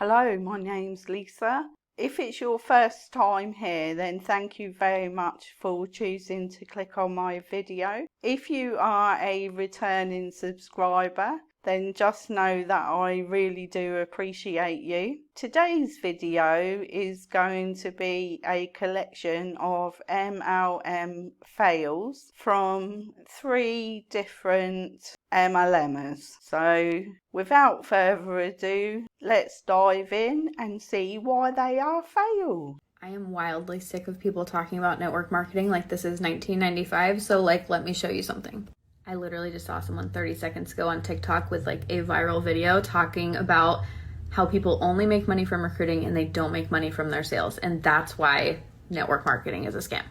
Hello, my name's Lisa. If it's your first time here, then thank you very much for choosing to click on my video. If you are a returning subscriber, then just know that I really do appreciate you. Today's video is going to be a collection of MLM fails from 3 different MLMers. So without further ado, let's dive in and see why they are failed. I am wildly sick of people talking about network marketing like this is 1995, so let me show you something. I literally just saw someone 30 seconds ago on TikTok with a viral video talking about how people only make money from recruiting and they don't make money from their sales, and that's why network marketing is a scam.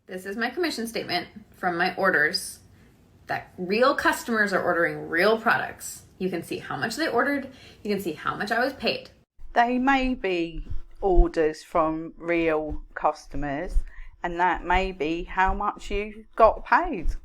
This is my commission statement from my orders that real customers are ordering real products. You can see how much they ordered, you can see how much I was paid. They may be orders from real customers, and that may be how much you got paid.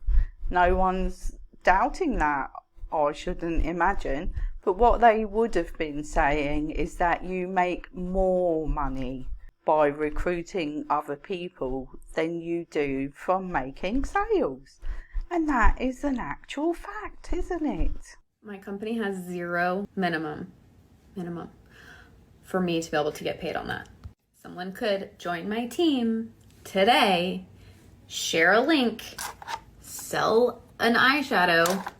No one's doubting that, I shouldn't imagine. But what they would have been saying is that you make more money by recruiting other people than you do from making sales. And that is an actual fact, isn't it? My company has 0 minimum for me to be able to get paid on that. Someone could join my team today, share a link, sell an eyeshadow,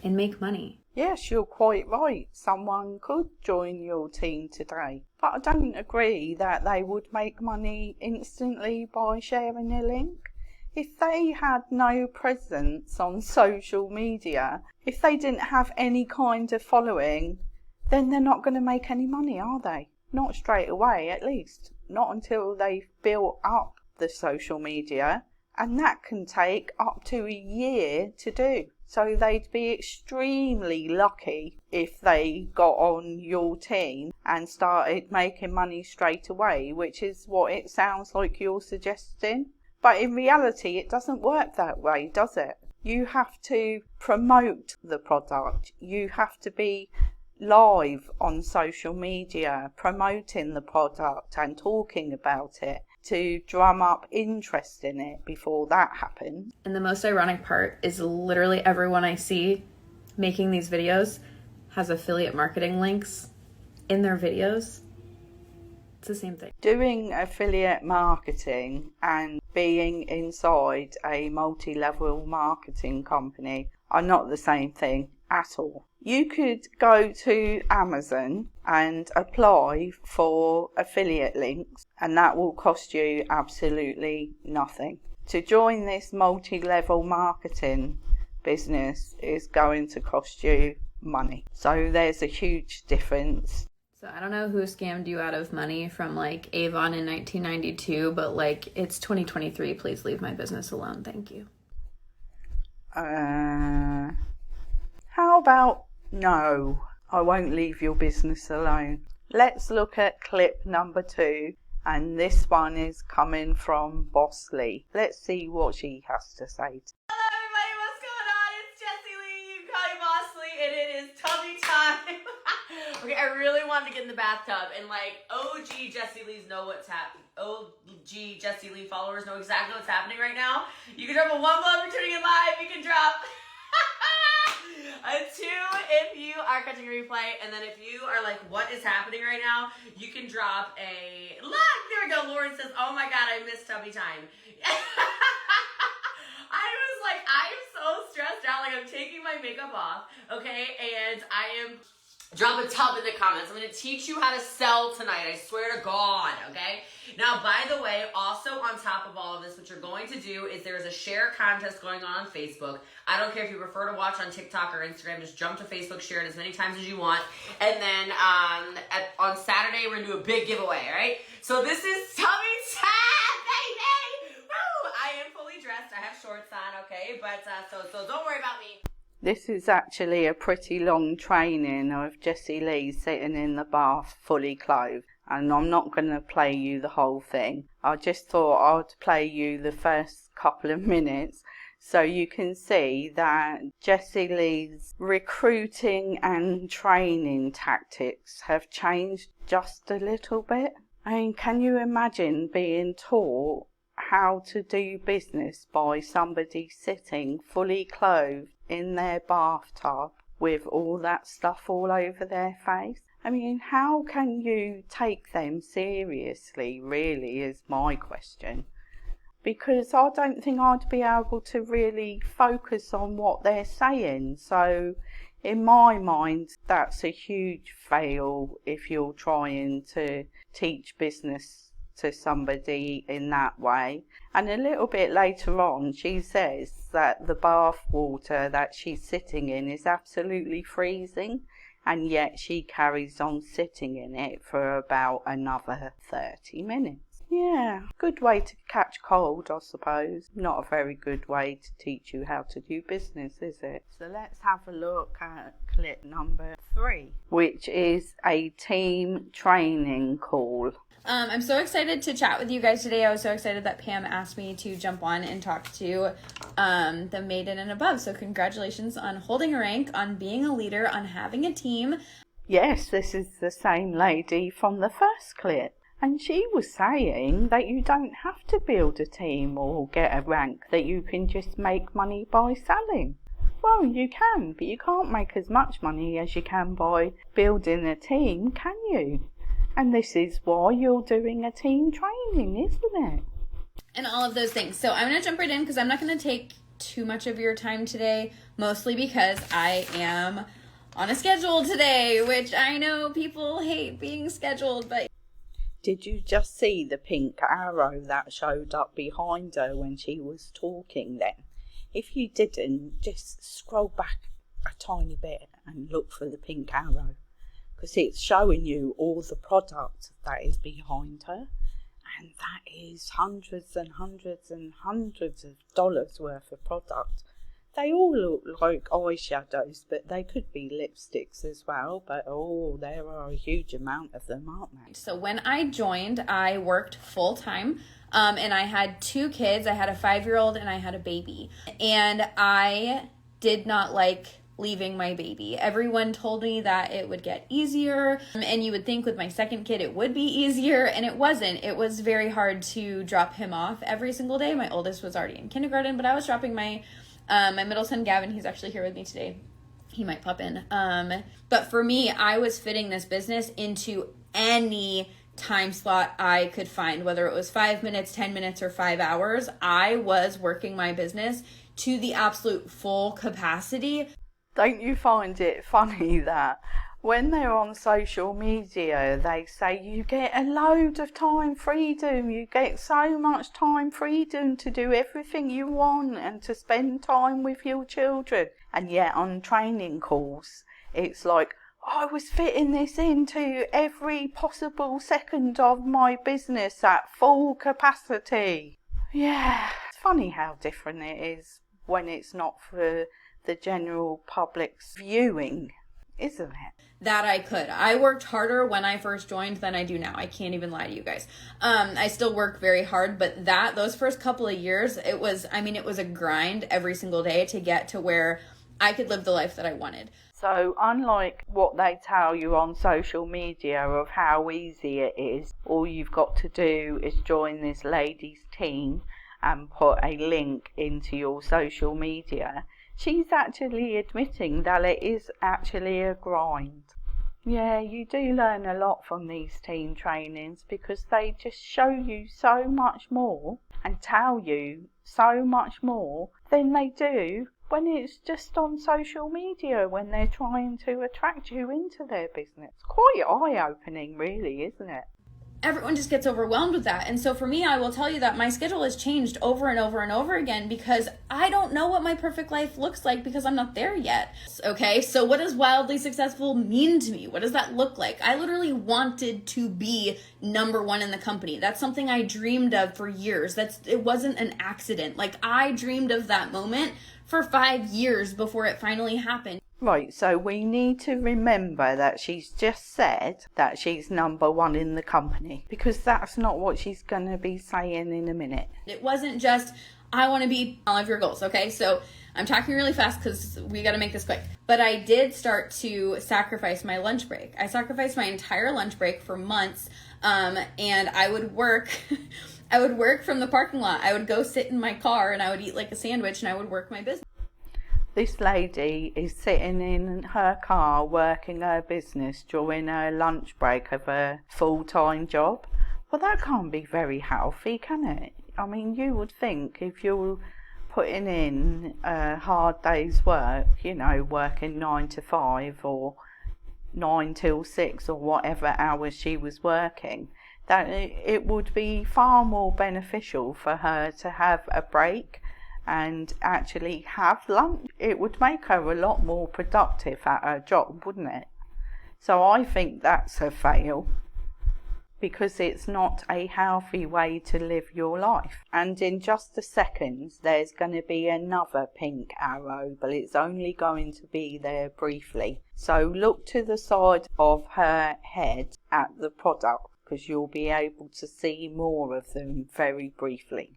and make money. Yes, you're quite right. Someone could join your team today. But I don't agree that they would make money instantly by sharing a link. If they had no presence on social media, if they didn't have any kind of following, then they're not going to make any money, are they? Not straight away, at least. Not until they've built up the social media. And that can take up to a year to do. So they'd be extremely lucky if they got on your team and started making money straight away, which is what it sounds like you're suggesting. But in reality, it doesn't work that way, does it? You have to promote the product. You have to be live on social media, promoting the product and talking about it to drum up interest in it before that happens. And the most ironic part is literally everyone I see making these videos has affiliate marketing links in their videos. It's the same thing. Doing affiliate marketing and being inside a multi-level marketing company are not the same thing at all. You could go to Amazon and apply for affiliate links, and that will cost you absolutely nothing. To join this multi-level marketing business is going to cost you money. So there's a huge difference. So I don't know who scammed you out of money from Avon in 1992, but it's 2023. Please leave my business alone. Thank you. How about no, I won't leave your business alone. Let's look at clip number 2, and this one is coming from Boss Lee. Let's see what she has to say. Hello everybody, what's going on? It's Jessie Lee, you can call me Boss Lee, and it is tummy time. Okay, I really wanted to get in the bathtub, and OG Jessie Lees know what's happening. OG Jessie Lee followers know exactly what's happening right now. You can drop a 1 below for tuning in live, you can drop a 2 if you are catching a replay, and then if you are what is happening right now, you can drop a look. There we go. Lauren says, oh my god, I missed tummy time. I'm so stressed out. I'm taking my makeup off, okay, and I am drop a tub in the comments. I'm going to teach you how to sell tonight. I swear to God, okay? Now, by the way, also on top of all of this, what you're going to do is there's a share contest going on Facebook. I don't care if you prefer to watch on TikTok or Instagram. Just jump to Facebook, share it as many times as you want. And then on Saturday, we're going to do a big giveaway, all right? So this is tummy time, baby! Woo! I am fully dressed. I have shorts on, okay? But so don't worry about me. This is actually a pretty long training of Jessie Lee sitting in the bath fully clothed, and I'm not going to play you the whole thing. I just thought I'd play you the first couple of minutes So you can see that Jessie Lee's recruiting and training tactics have changed just a little bit. I mean, can you imagine being taught how to do business by somebody sitting fully clothed in their bathtub with all that stuff all over their face? I mean, how can you take them seriously, really, is my question. Because I don't think I'd be able to really focus on what they're saying. So in my mind, that's a huge fail if you're trying to teach business to somebody in that way. And a little bit later on, she says that the bath water that she's sitting in is absolutely freezing, and yet she carries on sitting in it for about another 30 minutes. Yeah, good way to catch cold, I suppose. Not a very good way to teach you how to do business, is it? So let's have a look at clip number 3, which is a team training call. I'm so excited to chat with you guys today. I was so excited that Pam asked me to jump on and talk to the maiden and above. So congratulations on holding a rank, on being a leader, on having a team. Yes, this is the same lady from the first clip. And she was saying that you don't have to build a team or get a rank, that you can just make money by selling. Well, you can, but you can't make as much money as you can by building a team, can you? And this is why you're doing a team training, isn't it? And all of those things. So I'm going to jump right in because I'm not going to take too much of your time today, mostly because I am on a schedule today, which I know people hate being scheduled, but... Did you just see the pink arrow that showed up behind her when she was talking then? If you didn't, just scroll back a tiny bit and look for the pink arrow, because it's showing you all the product that is behind her, and that is hundreds and hundreds and hundreds of dollars worth of product. They all look like eyeshadows, but they could be lipsticks as well. But there are a huge amount of them, aren't there? So when I joined, I worked full time, and I had 2 kids. I had a 5-year-old and I had a baby. And I did not like leaving my baby. Everyone told me that it would get easier, and you would think with my second kid it would be easier, and it wasn't. It was very hard to drop him off every single day. My oldest was already in kindergarten, but I was dropping my middle son, Gavin. He's actually here with me today. He might pop in. But for me, I was fitting this business into any time slot I could find, whether it was 5 minutes, 10 minutes, or 5 hours. I was working my business to the absolute full capacity. Don't you find it funny that when they're on social media, they say you get a load of time freedom, you get so much time freedom to do everything you want and to spend time with your children. And yet on training calls, it's like, I was fitting this into every possible second of my business at full capacity. Yeah, it's funny how different it is when it's not for the general public's viewing, isn't it? That I could. I worked harder when I first joined than I do now. I can't even lie to you guys. I still work very hard, but those first couple of years, it was a grind every single day to get to where I could live the life that I wanted. So unlike what they tell you on social media of how easy it is, all you've got to do is join this lady's team and put a link into your social media, she's actually admitting that it is actually a grind. Yeah, you do learn a lot from these team trainings because they just show you so much more and tell you so much more than they do when it's just on social media when they're trying to attract you into their business. Quite eye-opening, really, isn't it? Everyone just gets overwhelmed with that. And so for me, I will tell you that my schedule has changed over and over and over again because I don't know what my perfect life looks like because I'm not there yet. Okay, so what does wildly successful mean to me? What does that look like? I literally wanted to be number 1 in the company. That's something I dreamed of for years. It wasn't an accident. Like, I dreamed of that moment for 5 years before it finally happened. Right, so we need to remember that she's just said that she's number 1 in the company, because that's not what she's going to be saying in a minute. It wasn't just, I want to be all of your goals, okay? So I'm talking really fast because we got to make this quick. But I did start to sacrifice my lunch break. I sacrificed my entire lunch break for months, and I would work. I would work from the parking lot. I would go sit in my car and I would eat like a sandwich and I would work my business. This lady is sitting in her car working her business during her lunch break of a full-time job. Well, that can't be very healthy, can it? I mean, you would think if you're putting in a hard day's work, you know, working 9 to 5 or 9 till 6 or whatever hours she was working, that it would be far more beneficial for her to have a break and actually have lunch. It would make her a lot more productive at her job, wouldn't it? So I think that's a fail, because it's not a healthy way to live your life. And in just a second, there's going to be another pink arrow, but it's only going to be there briefly. So look to the side of her head at the product, because you'll be able to see more of them very briefly.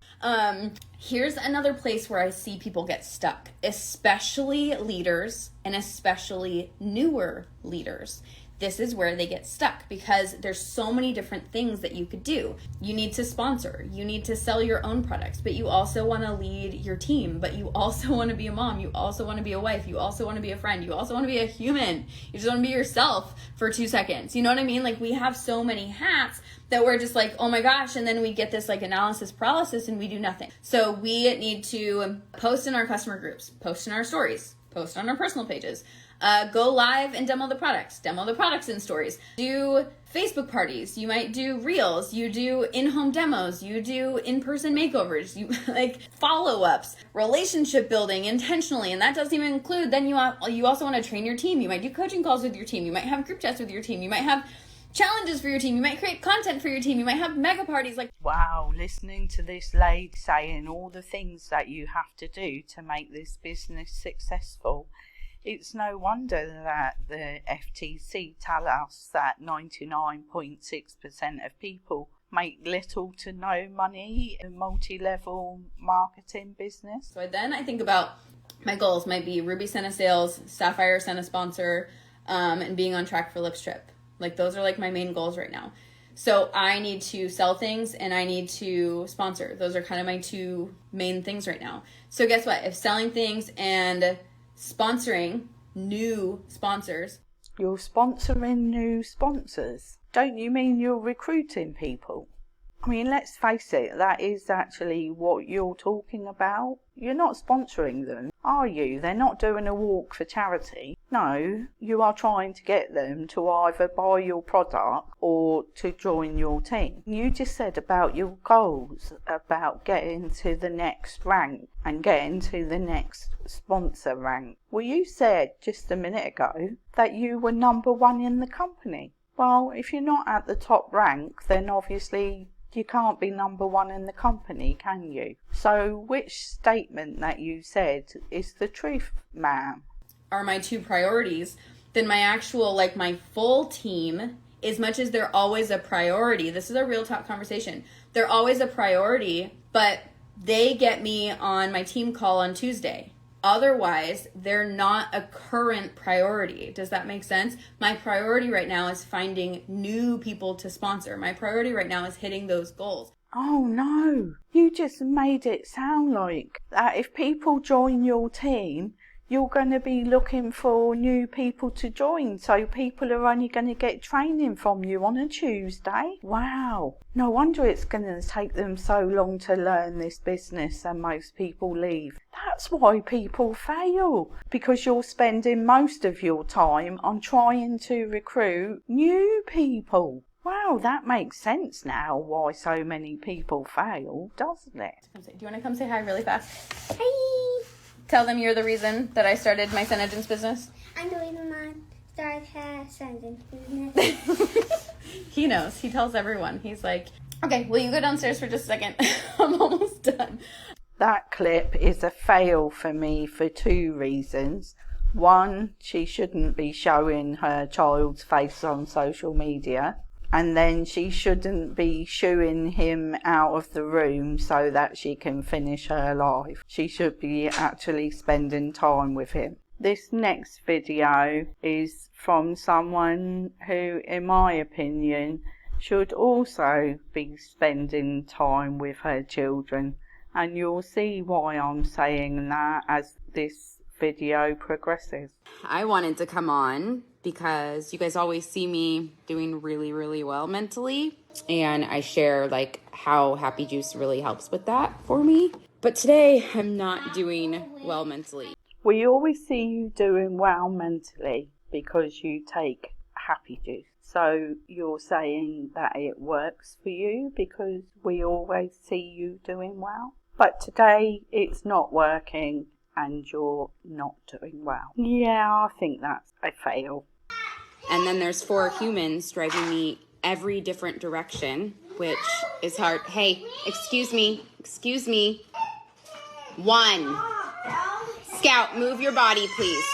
Here's another place where I see people get stuck, especially leaders and especially newer leaders. This is where they get stuck because there's so many different things that you could do. You need to sponsor, you need to sell your own products, but you also want to lead your team, but you also want to be a mom, you also want to be a wife, you also want to be a friend, you also want to be a human, you just want to be yourself for 2 seconds. You know what I mean? Like, we have so many hats that we're just like, oh my gosh, and then we get this like analysis paralysis and we do nothing. So we need to post in our customer groups, post in our stories, post on our personal pages, go live and demo the products in stories, do Facebook parties, you might do reels, you do in-home demos, you do in-person makeovers, you like follow-ups, relationship building intentionally, and that doesn't even include, then you also want to train your team. You might do coaching calls with your team, you might have group chats with your team, you might have challenges for your team, you might create content for your team, you might have mega parties. Like, wow, listening to this lady saying all the things that you have to do to make this business successful, it's no wonder that the FTC tell us that 99.6% of people make little to no money in multi-level marketing business. So then I think about my goals might be Ruby Senna sales, Sapphire Senna sponsor, and being on track for Lux Trip. Like, those are like my main goals right now. So I need to sell things and I need to sponsor. Those are kind of my two main things right now. So guess what? If selling things and sponsoring new sponsors. You're sponsoring new sponsors? Don't you mean you're recruiting people? I mean, let's face it, that is actually what you're talking about. You're not sponsoring them, are you? They're not doing a walk for charity. No, you are trying to get them to either buy your product or to join your team. You just said about your goals, about getting to the next rank and getting to the next sponsor rank. Well, you said just a minute ago that you were number 1 in the company. Well, if you're not at the top rank, then obviously you can't be number 1 in the company, can you? So which statement that you said is the truth, ma'am? Are my 2 priorities, then my actual, like, my full team, as much as they're always a priority, this is a real talk conversation, they're always a priority, but they get me on my team call on Tuesday. Otherwise, they're not a current priority. Does that make sense? My priority right now is finding new people to sponsor. My priority right now is hitting those goals. Oh no, you just made it sound like that if people join your team, you're going to be looking for new people to join, so people are only going to get training from you on a Tuesday. Wow, no wonder it's going to take them so long to learn this business and most people leave. That's why people fail, because you're spending most of your time on trying to recruit new people. Wow, that makes sense now why so many people fail, doesn't it? Do you want to come say hi really fast? Hi! Tell them you're the reason that I started my Senegence business. I'm the reason I started her Senegence business. He knows. He tells everyone. He's like, okay, will you go downstairs for just a second? I'm almost done. That clip is a fail for me for 2 reasons. 1, she shouldn't be showing her child's face on social media. and then she shouldn't be shooing him out of the room so that she can finish her life. She should be actually spending time with him. This next video is from someone who, in my opinion, should also be spending time with her children, and you'll see why I'm saying that as this video progresses. I wanted to come on because you guys always see me doing really, really well mentally, and I share like how Happy Juice really helps with that for me. But today I'm not doing well mentally. We always see you doing well mentally because you take Happy Juice. So you're saying that it works for you because we always see you doing well. But today it's not working and you're not doing well. Yeah, I think that's a fail. And then there's 4 humans driving me every different direction, which is hard. Hey, excuse me. 1. Scout, move your body, please.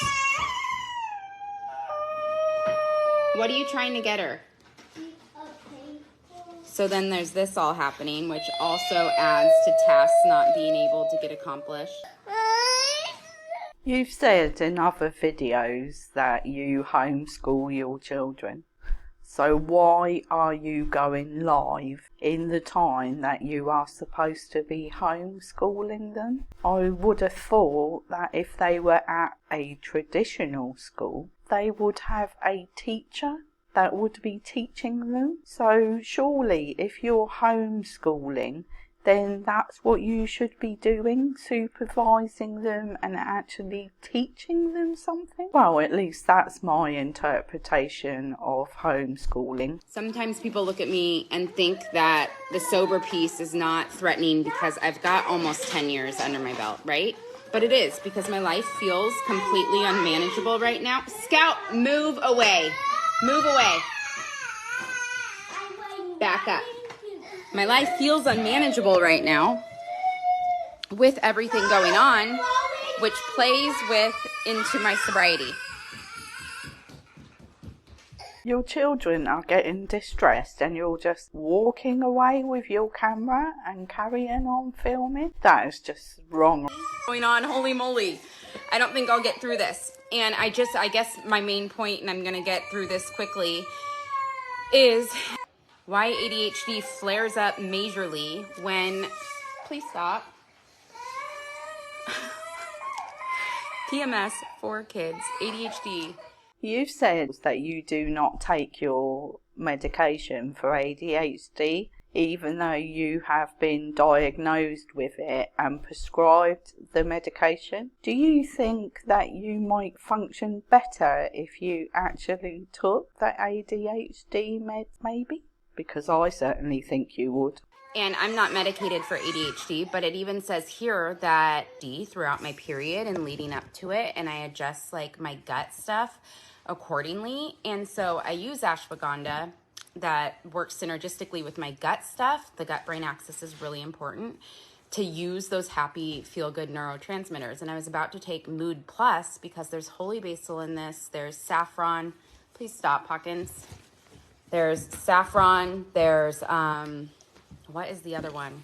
What are you trying to get her? So then there's this all happening, which also adds to tasks not being able to get accomplished. You've said in other videos that you homeschool your children. So why are you going live in the time that you are supposed to be homeschooling them? I would have thought that if they were at a traditional school, they would have a teacher that would be teaching them. So surely if you're homeschooling, then that's what you should be doing, supervising them and actually teaching them something. Well, at least that's my interpretation of homeschooling. Sometimes people look at me and think that the sober piece is not threatening because I've got almost 10 years under my belt, right? But it is, because my life feels completely unmanageable right now. Scout, move away. Move away. Back up. My life feels unmanageable right now with everything going on, which plays into my sobriety. Your children are getting distressed and you're just walking away with your camera and carrying on filming? That is just wrong. Going on, holy moly. I don't think I'll get through this. And I guess my main point, and I'm going to get through this quickly, is why ADHD flares up majorly when, please stop, PMS for kids, ADHD. You've said that you do not take your medication for ADHD, even though you have been diagnosed with it and prescribed the medication. Do you think that you might function better if you actually took the ADHD meds, maybe? Because I certainly think you would. And I'm not medicated for ADHD, but it even says here that throughout my period and leading up to it, and I adjust like my gut stuff accordingly. And so I use ashwagandha that works synergistically with my gut stuff. The gut-brain axis is really important to use those happy, feel-good neurotransmitters. And I was about to take Mood Plus because there's holy basil in this. There's saffron. Please stop, Hawkins. There's saffron. There's, what is the other one?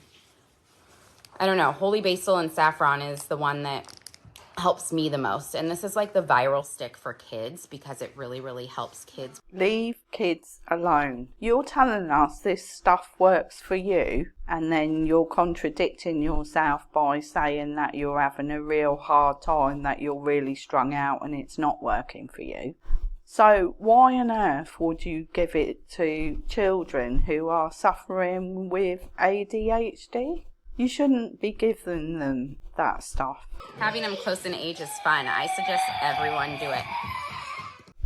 I don't know. Holy basil and saffron is the one that helps me the most. And this is like the viral stick for kids because it really, really helps kids. Leave kids alone. You're telling us this stuff works for you, and then you're contradicting yourself by saying that you're having a real hard time, that you're really strung out and it's not working for you. So why on earth would you give it to children who are suffering with ADHD? You shouldn't be giving them that stuff. Having them close in age is fun. I suggest everyone do it.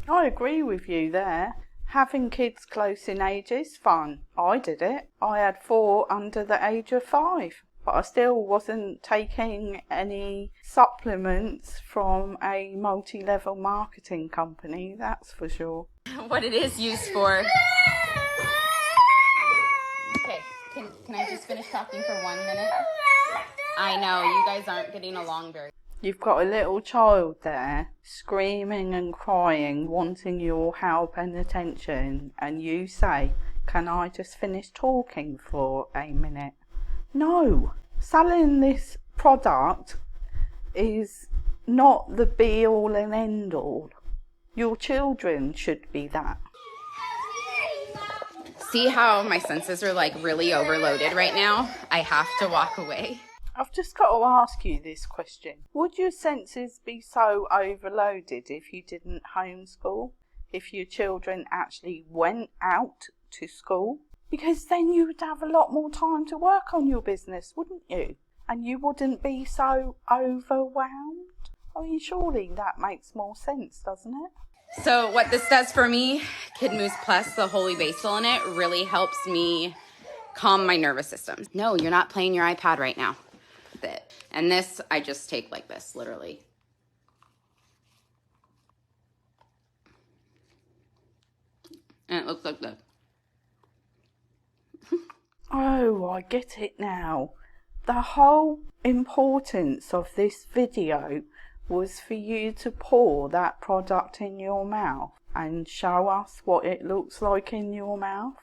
I agree with you there. Having kids close in age is fun. I did it. I had 4 under the age of 5. But I still wasn't taking any supplements from a multi-level marketing company, that's for sure. What it is used for. Okay, can I just finish talking for 1 minute? I know, you guys aren't getting along very. You've got a little child there, screaming and crying, wanting your help and attention, and you say, Can I just finish talking for a minute? No, selling this product is not the be all and end all. Your children should be that. See how my senses are like really overloaded right now? I have to walk away. I've just got to ask you this question. Would your senses be so overloaded if you didn't homeschool? If your children actually went out to school? Because then you would have a lot more time to work on your business, wouldn't you? And you wouldn't be so overwhelmed. I mean, surely that makes more sense, doesn't it? So what this does for me, Kid Mousse Plus, the holy basil in it, really helps me calm my nervous system. No, you're not playing your iPad right now. And this, I just take like this, literally. And it looks like this. Oh, I get it now. The whole importance of this video was for you to pour that product in your mouth and show us what it looks like in your mouth.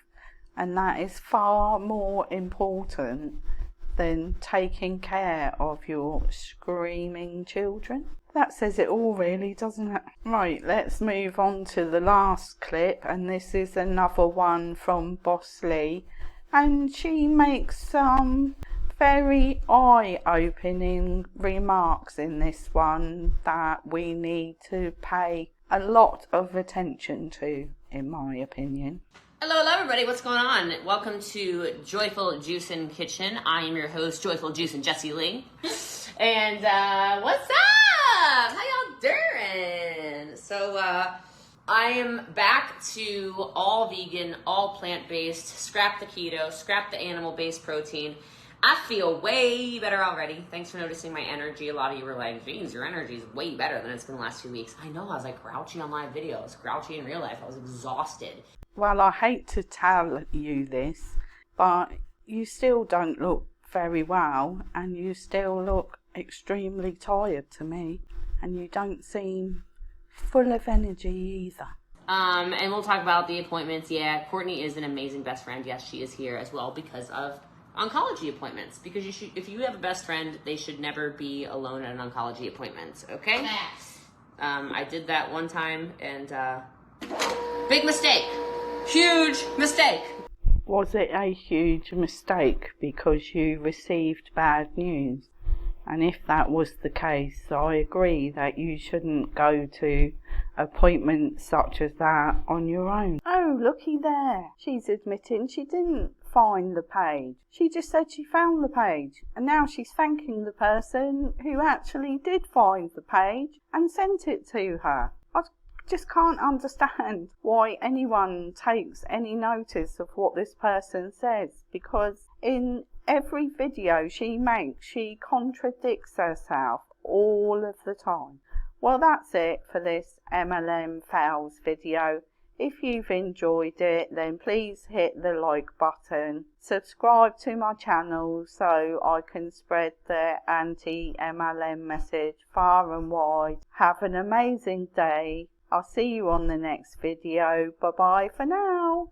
And that is far more important than taking care of your screaming children. That says it all really, doesn't it? Right, let's move on to the last clip, and this is another one from Boss Lee, and she makes some very eye-opening remarks in this one that we need to pay a lot of attention to, in my opinion. Hello everybody, what's going on? Welcome to Joyful Juicin' Kitchen. I am your host, Joyful Juicin' Jessie Lee. And what's up? How y'all doing? So I am back to all vegan, all plant-based, scrap the keto, scrap the animal-based protein. I feel way better already. Thanks for noticing my energy. A lot of you were like, geez, your energy is way better than it's been the last 2 weeks. I know, I was like grouchy on live videos, grouchy in real life. I was exhausted. Well, I hate to tell you this, but you still don't look very well, and you still look extremely tired to me, and you don't seem full of energy either. And we'll talk about the appointments. Yeah, Courtney is an amazing best friend. Yes, she is here as well because of oncology appointments. Because you should, if you have a best friend, they should never be alone at an oncology appointment. Okay? Yes. I did that one time, and big mistake. Huge mistake. Was it a huge mistake because you received bad news? And if that was the case, I agree that you shouldn't go to appointments such as that on your own. Oh, looky there. She's admitting she didn't find the page. She just said she found the page. And now she's thanking the person who actually did find the page and sent it to her. I just can't understand why anyone takes any notice of what this person says, because in every video she makes, she contradicts herself all of the time. Well, that's it for this MLM fails video. If you've enjoyed it, then please hit the like button. Subscribe to my channel so I can spread the anti-MLM message far and wide. Have an amazing day. I'll see you on the next video. Bye bye for now.